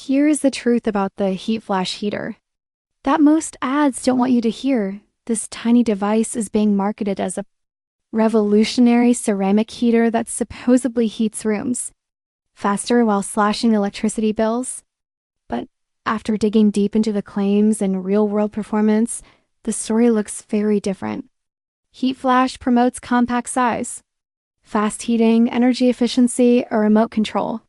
Here's the truth about the HeatFlash Heater that most ads don't want you to hear. This tiny device is being marketed as a revolutionary ceramic heater that supposedly heats rooms faster while slashing electricity bills. But after digging deep into the claims and real-world performance, the story looks very different. HeatFlash promotes compact size, fast heating, energy efficiency, or remote control,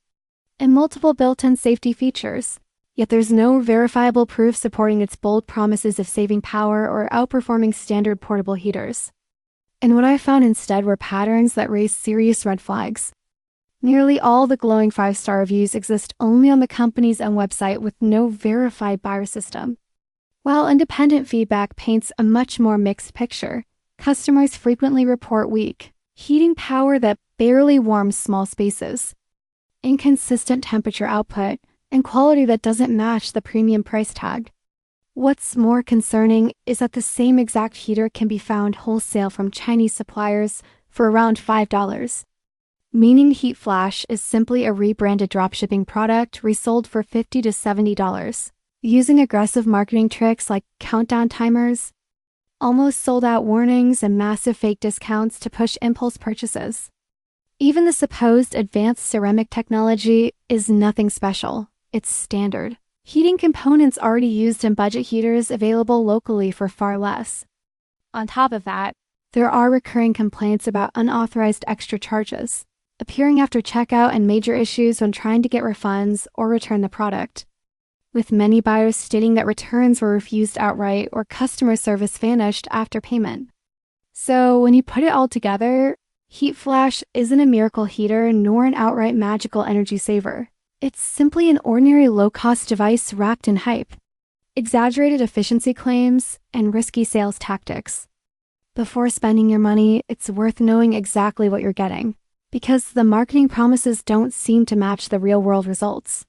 and multiple built-in safety features. Yet there's no verifiable proof supporting its bold promises of saving power or outperforming standard portable heaters. And what I found instead were patterns that raised serious red flags. Nearly all the glowing 5-star reviews exist only on the company's own website with no verified buyer system. While independent feedback paints a much more mixed picture, customers frequently report weak heating power that barely warms small spaces, inconsistent temperature output, and quality that doesn't match the premium price tag. What's more concerning is that the same exact heater can be found wholesale from Chinese suppliers for around $5, meaning HeatFlash is simply a rebranded dropshipping product resold for $50 to $70, using aggressive marketing tricks like countdown timers, almost sold-out warnings, and massive fake discounts to push impulse purchases. Even the supposed advanced ceramic technology is nothing special. It's standard heating components already used in budget heaters available locally for far less. On top of that, there are recurring complaints about unauthorized extra charges, appearing after checkout, and major issues when trying to get refunds or return the product, with many buyers stating that returns were refused outright or customer service vanished after payment. So when you put it all together, HeatFlash isn't a miracle heater nor an outright magical energy saver. It's simply an ordinary low-cost device wrapped in hype, exaggerated efficiency claims, and risky sales tactics. Before spending your money, it's worth knowing exactly what you're getting, because the marketing promises don't seem to match the real-world results.